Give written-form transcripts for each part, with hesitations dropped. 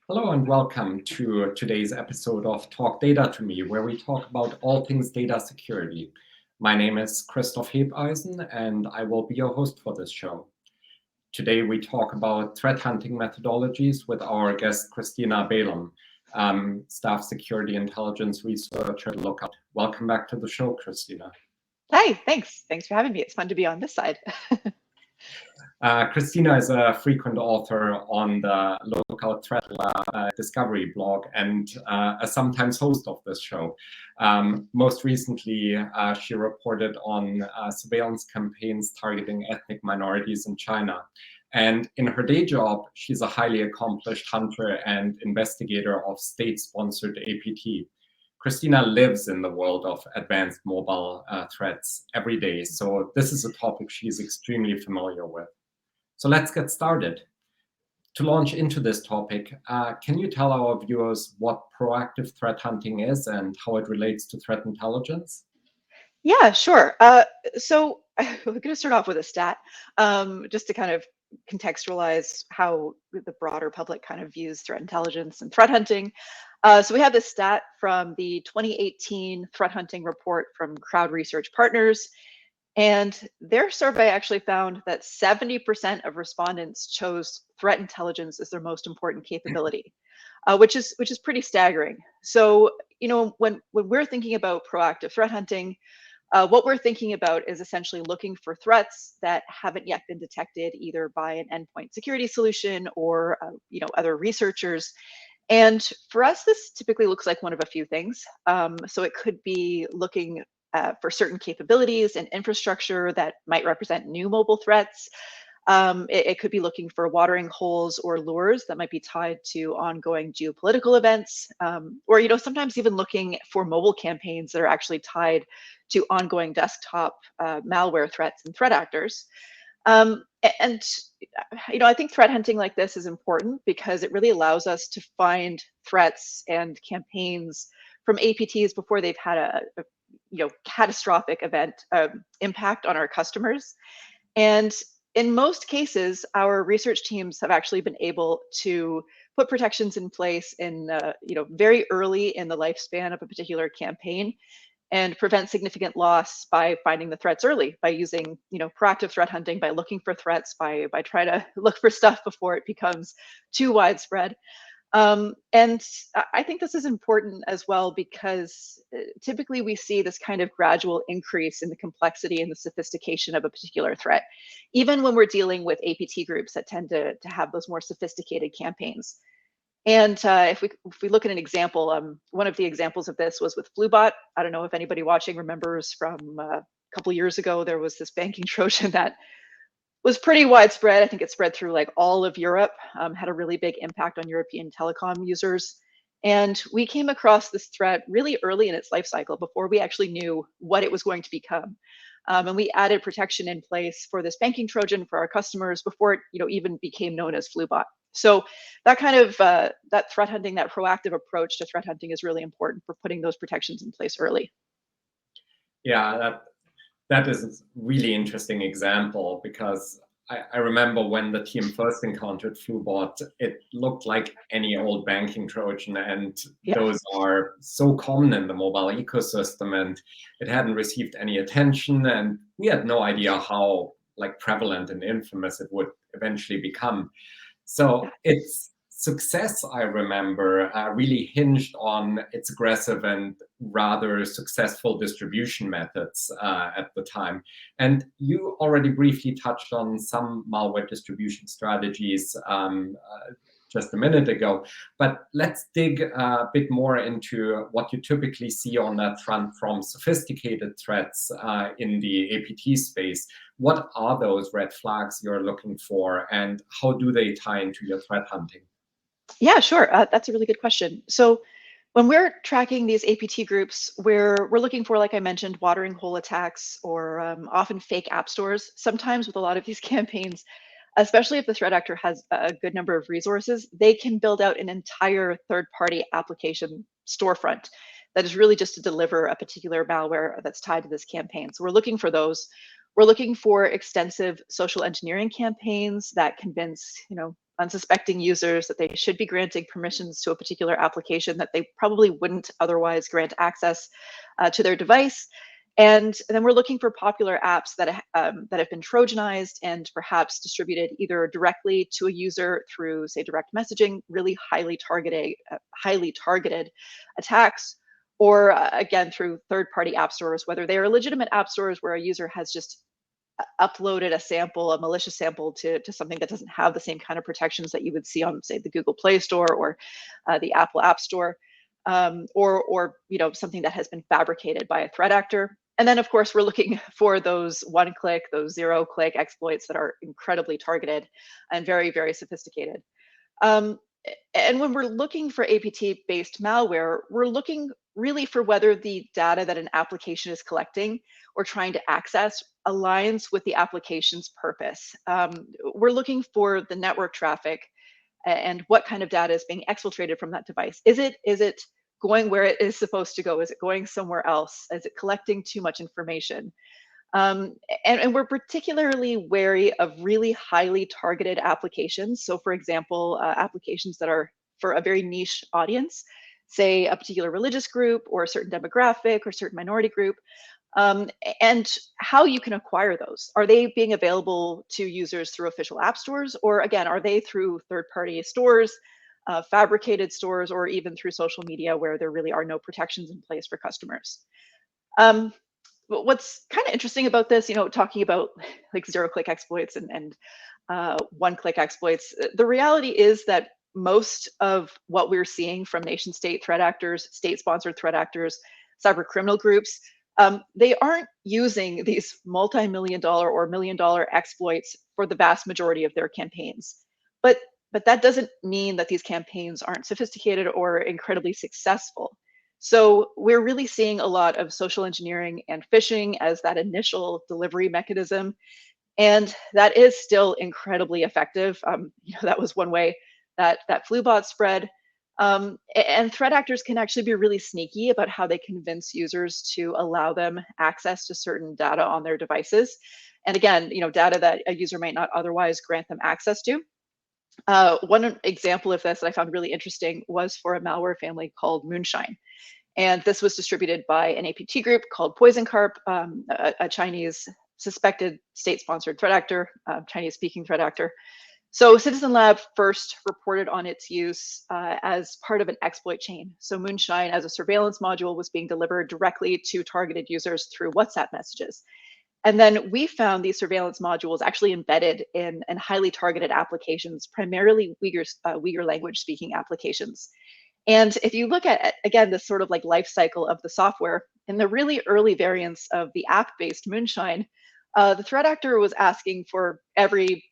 Hello and welcome to today's episode of Talk Data to Me, where we talk about all things data security. My name is Christoph Hebeisen, and I will be your host for this show. Today, we talk about threat hunting methodologies with our guest, Christina Balaam, Staff Security Intelligence Researcher at Lookout. Welcome back to the show, Christina. Hi, thanks. Thanks for having me. It's fun to be on this side. Christina is a frequent author on the Lookout Threat Lab Discovery blog and a sometimes host of this show. Most recently, she reported on surveillance campaigns targeting ethnic minorities in China. And in her day job, she's a highly accomplished hunter and investigator of state-sponsored APT. Christina lives in the world of advanced mobile threats every day, so this is a topic she's extremely familiar with. So let's get started. To launch into this topic, can you tell our viewers what proactive threat hunting is and how it relates to threat intelligence? Yeah, sure. So we're going to start off with a stat, just to kind of contextualize how the broader public kind of views threat intelligence and threat hunting. So we have this stat from the 2018 threat hunting report from Crowd Research Partners. And their survey actually found that 70% of respondents chose threat intelligence as their most important capability, which is pretty staggering. So, when we're thinking about proactive threat hunting, what we're thinking about is essentially looking for threats that haven't yet been detected either by an endpoint security solution or other researchers. And for us, this typically looks like one of a few things. So it could be looking for certain capabilities and infrastructure that might represent new mobile threats. It could be looking for watering holes or lures that might be tied to ongoing geopolitical events, or sometimes even looking for mobile campaigns that are actually tied to ongoing desktop malware threats and threat actors. And I think threat hunting like this is important because it really allows us to find threats and campaigns from APTs before they've had a catastrophic event impact on our customers. And in most cases, our research teams have actually been able to put protections in place in very early in the lifespan of a particular campaign and prevent significant loss by finding the threats early, by using proactive threat hunting, by looking for threats, by trying to look for stuff before it becomes too widespread. And I think this is important as well because typically we see this kind of gradual increase in the complexity and the sophistication of a particular threat, even when we're dealing with APT groups that tend to have those more sophisticated campaigns. And if we look at an example, one of the examples of this was with Fluebot. I don't know if anybody watching remembers from a couple years ago, there was this banking Trojan that was pretty widespread. I think it spread through like all of Europe, had a really big impact on European telecom users. And we came across this threat really early in its life cycle before we actually knew what it was going to become. And we added protection in place for this banking Trojan for our customers before it even became known as Fluebot. So that kind of that threat hunting, that proactive approach to threat hunting is really important for putting those protections in place early. Yeah, that is a really interesting example because I remember when the team first encountered Flubot, it looked like any old banking Trojan, and Yeah. those are so common in the mobile ecosystem, and it hadn't received any attention, and we had no idea how prevalent and infamous it would eventually become. So its success, I remember, really hinged on its aggressive and rather successful distribution methods at the time. And you already briefly touched on some malware distribution strategies just a minute ago, but let's dig a bit more into what you typically see on that front from sophisticated threats in the APT space. What are those red flags you're looking for, and how do they tie into your threat hunting? Yeah, sure. That's a really good question. So when we're tracking these APT groups, we're looking for, like I mentioned, watering hole attacks or often fake app stores. Sometimes with a lot of these campaigns, especially if the threat actor has a good number of resources, they can build out an entire third-party application storefront that is really just to deliver a particular malware that's tied to this campaign. So we're looking for those. We're looking for extensive social engineering campaigns that convince, unsuspecting users that they should be granting permissions to a particular application that they probably wouldn't otherwise grant access to their device. And then we're looking for popular apps that have been Trojanized and perhaps distributed either directly to a user through, say, direct messaging, really highly targeted attacks, or again through third-party app stores, whether they are legitimate app stores where a user has just uploaded a sample, a malicious sample, to something that doesn't have the same kind of protections that you would see on, say, the Google Play Store or the Apple App Store, or something that has been fabricated by a threat actor. And then, of course, we're looking for those one-click, those zero-click exploits that are incredibly targeted and very, very sophisticated. And when we're looking for APT-based malware, we're looking really for whether the data that an application is collecting or trying to access aligns with the application's purpose. We're looking for the network traffic and what kind of data is being exfiltrated from that device. Is it going where it is supposed to go? Is it going somewhere else? Is it collecting too much information? And we're particularly wary of really highly targeted applications. So for example, applications that are for a very niche audience, say a particular religious group or a certain demographic or certain minority group, and how you can acquire those. Are they being available to users through official app stores? Or again, are they through third-party stores, fabricated stores, or even through social media where there really are no protections in place for customers? But what's kind of interesting about this, talking about like zero-click exploits and one-click exploits, the reality is that most of what we're seeing from nation-state threat actors, state-sponsored threat actors, cyber criminal groups, they aren't using these multi-million-dollar or million-dollar exploits for the vast majority of their campaigns. But that doesn't mean that these campaigns aren't sophisticated or incredibly successful. So we're really seeing a lot of social engineering and phishing as that initial delivery mechanism. And that is still incredibly effective. That was one way that flu bot spread. And threat actors can actually be really sneaky about how they convince users to allow them access to certain data on their devices. And again, data that a user might not otherwise grant them access to. One example of this that I found really interesting was for a malware family called Moonshine. And this was distributed by an APT group called Poison Carp, a Chinese suspected state-sponsored threat actor, Chinese-speaking threat actor. So Citizen Lab first reported on its use as part of an exploit chain. So Moonshine as a surveillance module was being delivered directly to targeted users through WhatsApp messages. And then we found these surveillance modules actually embedded in highly targeted applications, primarily Uyghur language speaking applications. And if you look at, again, this sort of like life cycle of the software, in the really early variants of the app-based Moonshine, the threat actor was asking for every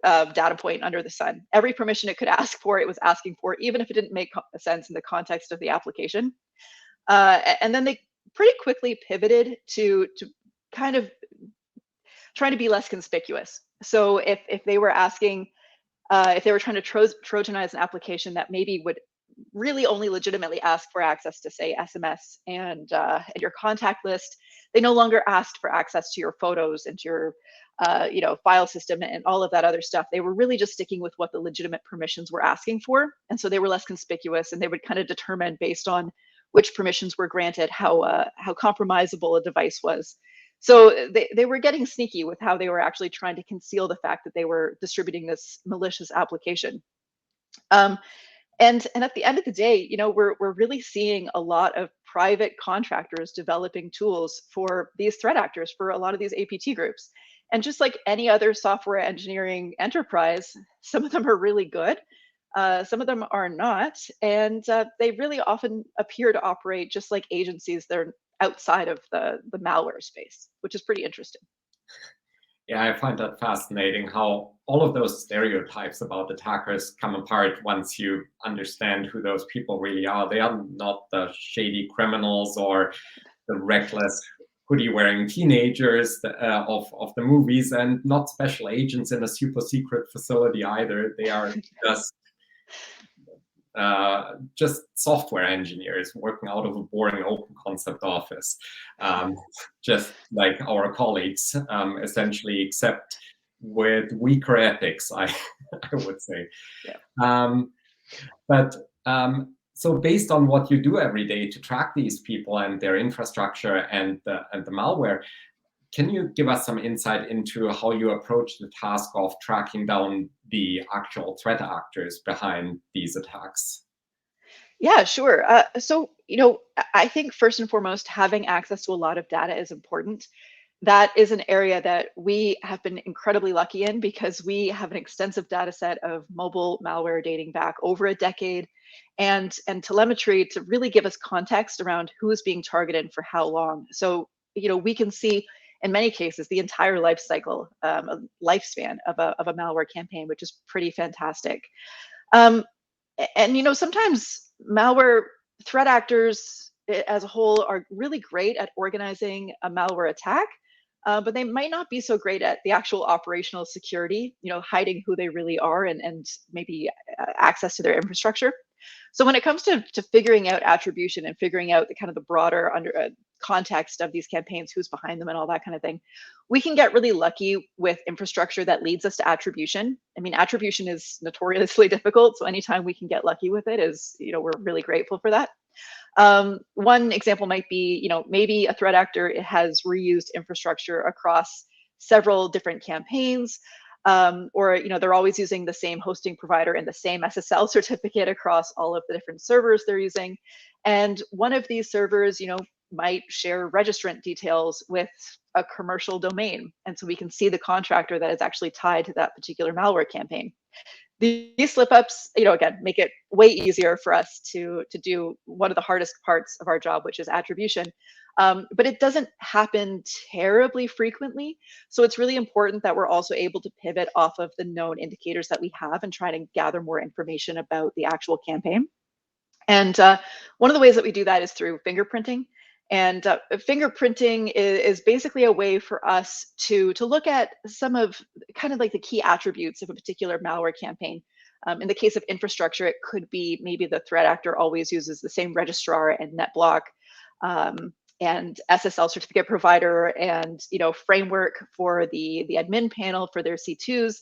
data point under the sun. Every permission it could ask for, it was asking for, even if it didn't make sense in the context of the application. And then they pretty quickly pivoted to kind of trying to be less conspicuous. So if they were asking, if they were trying to Trojanize an application that maybe would really only legitimately ask for access to, say, SMS and your contact list, they no longer asked for access to your photos and to your file system and all of that other stuff. They were really just sticking with what the legitimate permissions were asking for. And so they were less conspicuous, and they would kind of determine based on which permissions were granted how compromisable a device was. So they were getting sneaky with how they were actually trying to conceal the fact that they were distributing this malicious application. And at the end of the day, we're really seeing a lot of private contractors developing tools for these threat actors, for a lot of these APT groups. And just like any other software engineering enterprise, some of them are really good, some of them are not, and they really often appear to operate just like agencies that are outside of the malware space, which is pretty interesting. Yeah, I find that fascinating how all of those stereotypes about attackers come apart once you understand who those people really are. They are not the shady criminals or the reckless hoodie-wearing teenagers of the movies, and not special agents in a super secret facility either. They are just software engineers working out of a boring open concept office, just like our colleagues, essentially, except with weaker ethics, I would say. Yeah. Um, but so based on what you do every day to track these people and their infrastructure and the malware, can you give us some insight into how you approach the task of tracking down the actual threat actors behind these attacks? Yeah, sure. So, I think first and foremost, having access to a lot of data is important. That is an area that we have been incredibly lucky in because we have an extensive data set of mobile malware dating back over a decade and telemetry to really give us context around who is being targeted and for how long. So, we can see in many cases the entire life cycle, lifespan of a malware campaign, which is pretty fantastic. Um, and sometimes malware threat actors as a whole are really great at organizing a malware attack, but they might not be so great at the actual operational security, hiding who they really are and maybe access to their infrastructure. So when it comes to figuring out attribution and figuring out the kind of the broader under context of these campaigns, who's behind them, and all that kind of thing, we can get really lucky with infrastructure that leads us to attribution. I mean, attribution is notoriously difficult, so anytime we can get lucky with it is, we're really grateful for that. One example might be, maybe a threat actor has reused infrastructure across several different campaigns, or they're always using the same hosting provider and the same SSL certificate across all of the different servers they're using. And one of these servers, might share registrant details with a commercial domain. And so we can see the contractor that is actually tied to that particular malware campaign. These slip ups, again, make it way easier for us to do one of the hardest parts of our job, which is attribution. But it doesn't happen terribly frequently. So it's really important that we're also able to pivot off of the known indicators that we have and try to gather more information about the actual campaign. And one of the ways that we do that is through fingerprinting. And fingerprinting is basically a way for us to look at some of kind of like the key attributes of a particular malware campaign. In the case of infrastructure, it could be maybe the threat actor always uses the same registrar and NetBlock, and SSL certificate provider, and framework for the admin panel for their C2s.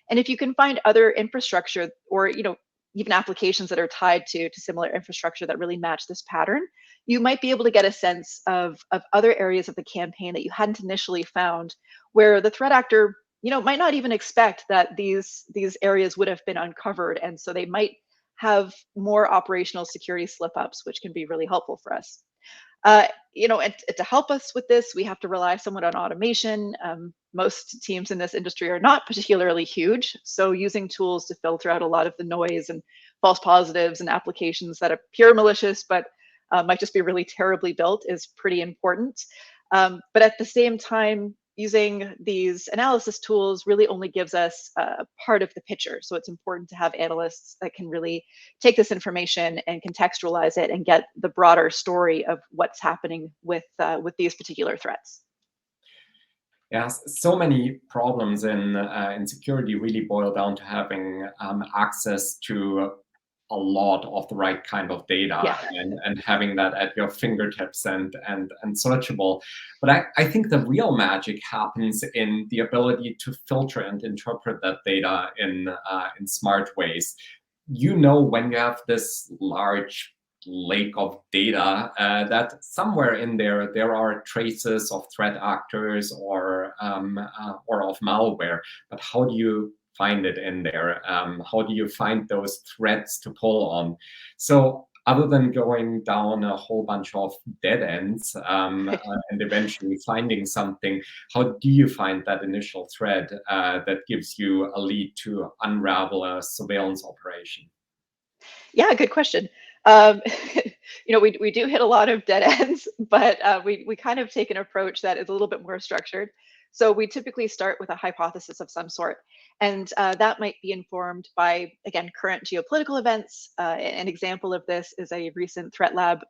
And if you can find other infrastructure or even applications that are tied to similar infrastructure that really match this pattern, you might be able to get a sense of other areas of the campaign that you hadn't initially found, where the threat actor might not even expect that these areas would have been uncovered, and so they might have more operational security slip ups, which can be really helpful for us. And to help us with this, we have to rely somewhat on automation. Most teams in this industry are not particularly huge, so using tools to filter out a lot of the noise and false positives and applications that appear malicious but might just be really terribly built is pretty important. But at the same time, using these analysis tools really only gives us part of the picture. So it's important to have analysts that can really take this information and contextualize it and get the broader story of what's happening with these particular threats. Yes, so many problems in security really boil down to having access to a lot of the right kind of data Yeah. and having that at your fingertips and searchable. But I think the real magic happens in the ability to filter and interpret that data in smart ways. When you have this large lake of data, that somewhere in there are traces of threat actors or of malware. But how do you find it in there? How do you find those threads to pull on? So other than going down a whole bunch of dead ends and eventually finding something, how do you find that initial thread that gives you a lead to unravel a surveillance operation? Yeah, good question. Um, we do hit a lot of dead ends, but we kind of take an approach that is a little bit more structured. So we typically start with a hypothesis of some sort, and that might be informed by, again, current geopolitical events. An example of this is a recent Threat Lab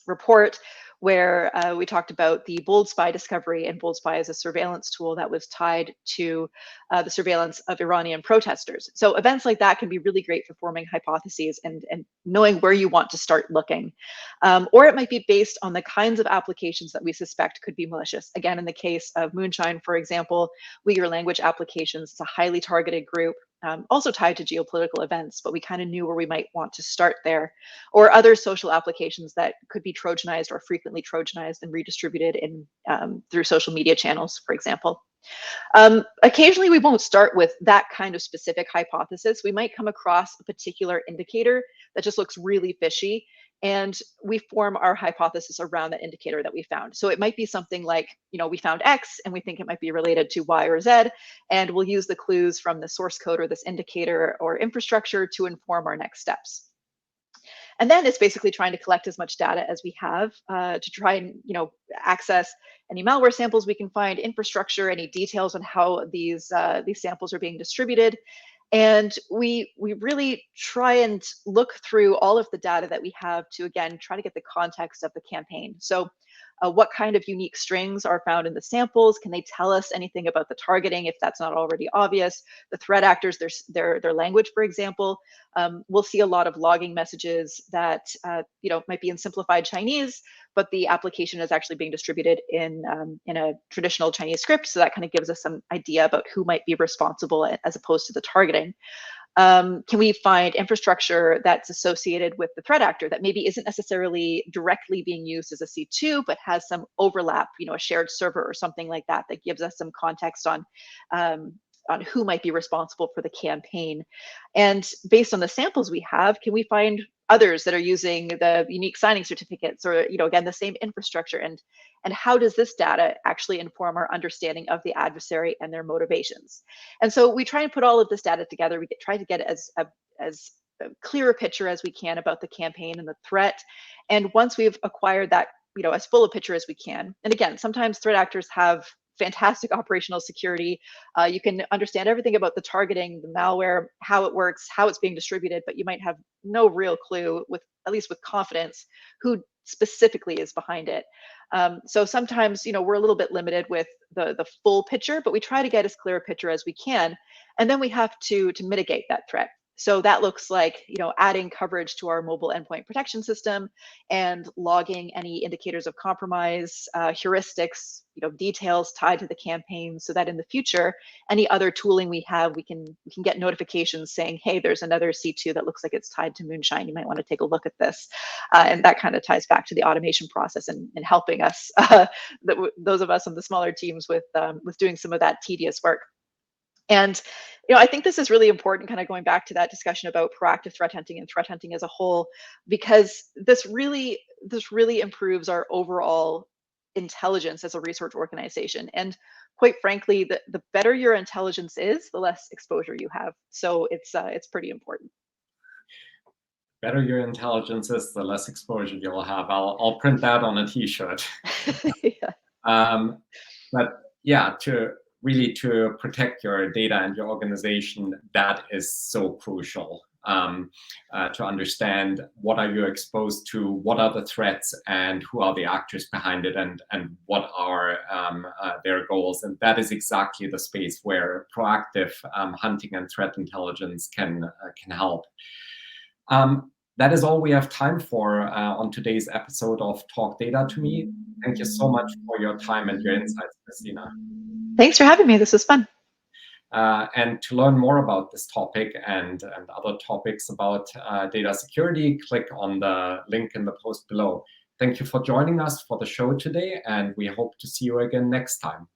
report where we talked about the Bold Spy discovery, and Bold Spy is a surveillance tool that was tied to the surveillance of Iranian protesters. So events like that can be really great for forming hypotheses and knowing where you want to start looking. Or it might be based on the kinds of applications that we suspect could be malicious. Again, in the case of Moonshine, for example, Uyghur language applications, it's a highly targeted group, also tied to geopolitical events, but we kind of knew where we might want to start there. Or other social applications that could be Trojanized or frequently Trojanized and redistributed in through social media channels, for example. Occasionally, we won't start with that kind of specific hypothesis. We might come across a particular indicator that just looks really fishy, and we form our hypothesis around that indicator that we found. So it might be something like, we found X and we think it might be related to Y or Z, and we'll use the clues from the source code or this indicator or infrastructure to inform our next steps. And then it's basically trying to collect as much data as we have to try and access any malware samples we can find, infrastructure, any details on how these samples are being distributed. And we really try and look through all of the data that we have to, again, try to get the context of the campaign. So what kind of unique strings are found in the samples? Can they tell us anything about the targeting if that's not already obvious? The threat actors, their language, for example. We'll see a lot of logging messages that might be in simplified Chinese, but the application is actually being distributed in a traditional Chinese script. So that kind of gives us some idea about who might be responsible as opposed to the targeting. Can we find infrastructure that's associated with the threat actor that maybe isn't necessarily directly being used as a C2, but has some overlap, a shared server or something like that, that gives us some context on who might be responsible for the campaign. And based on the samples we have, can we find others that are using the unique signing certificates or, again, the same infrastructure? And how does this data actually inform our understanding of the adversary and their motivations? And so we try and put all of this data together. We try to get as clear a picture as we can about the campaign and the threat. And once we've acquired that, as full a picture as we can, and again, sometimes threat actors have fantastic operational security. You can understand everything about the targeting, the malware, how it works, how it's being distributed, but you might have no real clue, at least with confidence, who specifically is behind it. So sometimes, we're a little bit limited with the full picture, but we try to get as clear a picture as we can. And then we have to mitigate that threat. So that looks like, adding coverage to our mobile endpoint protection system and logging any indicators of compromise, heuristics, details tied to the campaign, so that in the future, any other tooling we have, we can get notifications saying, hey, there's another C2 that looks like it's tied to Moonshine. You might want to take a look at this. And that kind of ties back to the automation process and helping us, those of us on the smaller teams with doing some of that tedious work. And I think this is really important, kind of going back to that discussion about proactive threat hunting and threat hunting as a whole, because this really improves our overall intelligence as a research organization. And quite frankly, the better your intelligence is, the less exposure you have. So it's pretty important. Better your intelligence is, the less exposure you'll have. I'll print that on a T-shirt. Yeah. But yeah, to protect your data and your organization, that is so crucial. To understand what are you exposed to, what are the threats, and who are the actors behind it, and what are their goals. And that is exactly the space where proactive hunting and threat intelligence can help. That is all we have time for on today's episode of Talk Data to Me. Thank you so much for your time and your insights, Christina. Thanks for having me. This was fun. And to learn more about this topic and other topics about data security, click on the link in the post below. Thank you for joining us for the show today, and we hope to see you again next time.